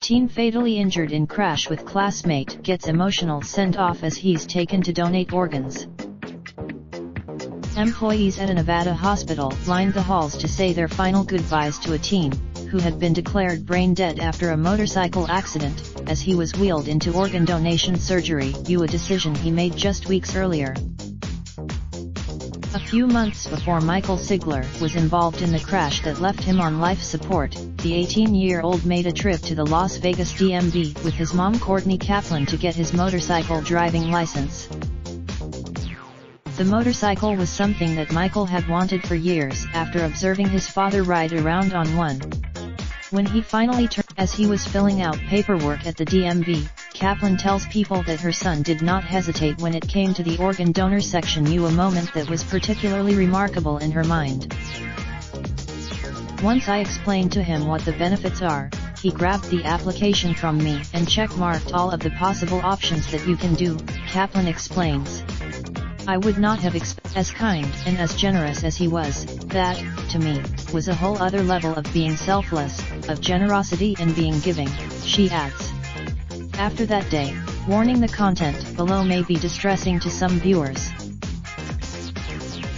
Teen fatally injured in crash with classmate gets emotional sent-off as he's taken to donate organs. Employees at a Nevada hospital lined the halls to say their final goodbyes to a teen who had been declared brain dead after a motorcycle accident, as he was wheeled into organ donation surgery, a decision he made just weeks earlier. A few months before Michael Sigler was involved in the crash that left him on life support, the 18-year-old made a trip to the Las Vegas DMV with his mom Courtney Kaplan to get his motorcycle driving license. The motorcycle was something that Michael had wanted for years after observing his father ride around on one. When he finally turned, as he was filling out paperwork at the DMV, Kaplan tells People that her son did not hesitate when it came to the organ donor section, a moment that was particularly remarkable in her mind. Once I explained to him what the benefits are, he grabbed the application from me and check-marked all of the possible options that you can do, Kaplan explains. I would not have as kind and as generous as he was. That, to me, was a whole other level of being selfless, of generosity and being giving, she adds. After that day, warning: the content below may be distressing to some viewers.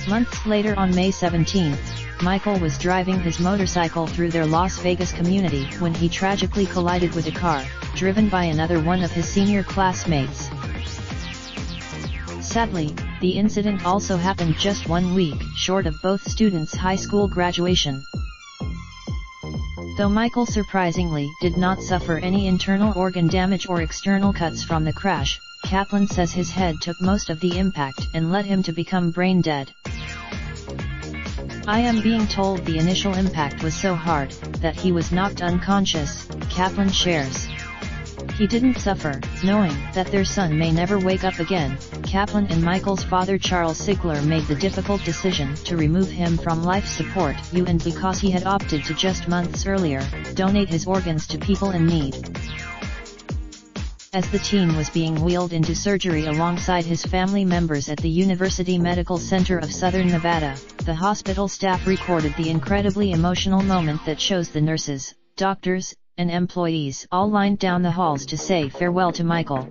Months later, on May 17, Michael was driving his motorcycle through their Las Vegas community when he tragically collided with a car, driven by another one of his senior classmates. Sadly, the incident also happened just 1 week short of both students' high school graduation. Though Michael surprisingly did not suffer any internal organ damage or external cuts from the crash, Kaplan says his head took most of the impact and led him to become brain dead. I am being told the initial impact was so hard that he was knocked unconscious, Kaplan shares. He didn't suffer, knowing that their son may never wake up again. Kaplan and Michael's father Charles Sigler made the difficult decision to remove him from life support, and because he had opted to just months earlier, donate his organs to people in need. As the teen was being wheeled into surgery alongside his family members at the University Medical Center of Southern Nevada, the hospital staff recorded the incredibly emotional moment that shows the nurses, doctors, and employees all lined down the halls to say farewell to Michael.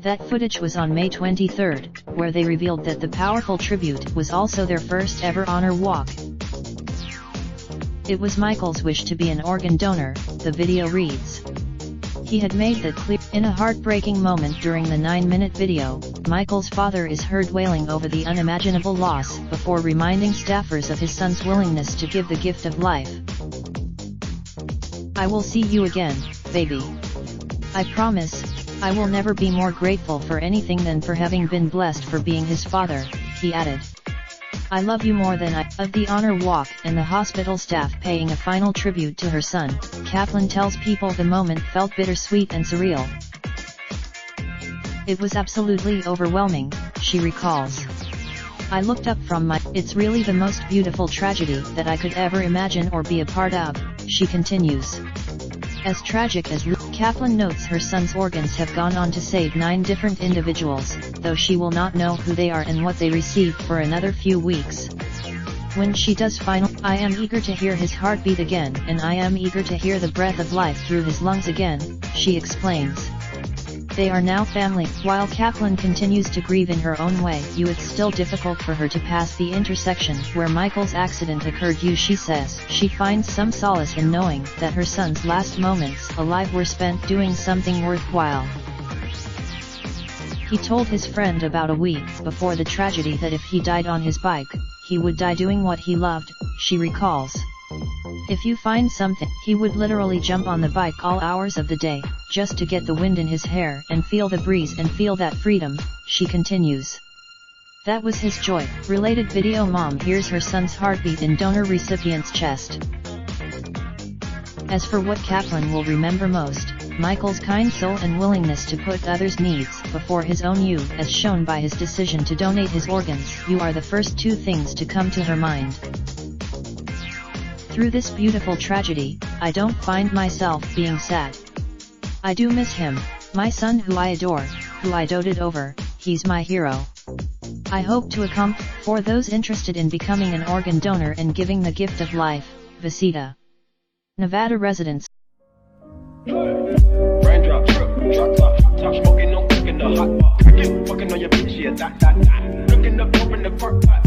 That footage was on May 23, where they revealed that the powerful tribute was also their first ever honor walk. It was Michael's wish to be an organ donor, the video reads. He had made that clear. In a heartbreaking moment during the 9-minute video, Michael's father is heard wailing over the unimaginable loss before reminding staffers of his son's willingness to give the gift of life. I will see you again, baby. I promise, I will never be more grateful for anything than for having been blessed for being his father, he added. I love you more than I. Of the honor walk and the hospital staff paying a final tribute to her son, Kaplan tells People the moment felt bittersweet and surreal. It was absolutely overwhelming, she recalls. I looked up from my. It's really the most beautiful tragedy that I could ever imagine or be a part of, she continues. As tragic as Kaplan notes, her son's organs have gone on to save 9 different individuals, though she will not know who they are and what they received for another few weeks. When she does I am eager to hear his heartbeat again, and I am eager to hear the breath of life through his lungs again, she explains. They are now family. While Kaplan continues to grieve in her own way, it's still difficult for her to pass the intersection where Michael's accident occurred. She says she finds some solace in knowing that her son's last moments alive were spent doing something worthwhile. He told his friend about a week before the tragedy that if he died on his bike, he would die doing what he loved, she recalls. If you find something, he would literally jump on the bike all hours of the day, just to get the wind in his hair and feel the breeze and feel that freedom, she continues. That was his joy. Related video: Mom hears her son's heartbeat in donor recipient's chest. As for what Kaplan will remember most, Michael's kind soul and willingness to put others' needs before his own, as shown by his decision to donate his organs, are the first 2 things to come to her mind. Through this beautiful tragedy, I don't find myself being sad. I do miss him, my son who I adore, who I doted over, he's my hero. I hope to accomplish for those interested in becoming an organ donor and giving the gift of life, Visita. Nevada residents. Raindrop, drop top, smoking, no cooking the hot pot. Fucking on your bitch, yeah, that. Looking up, open the park, pot.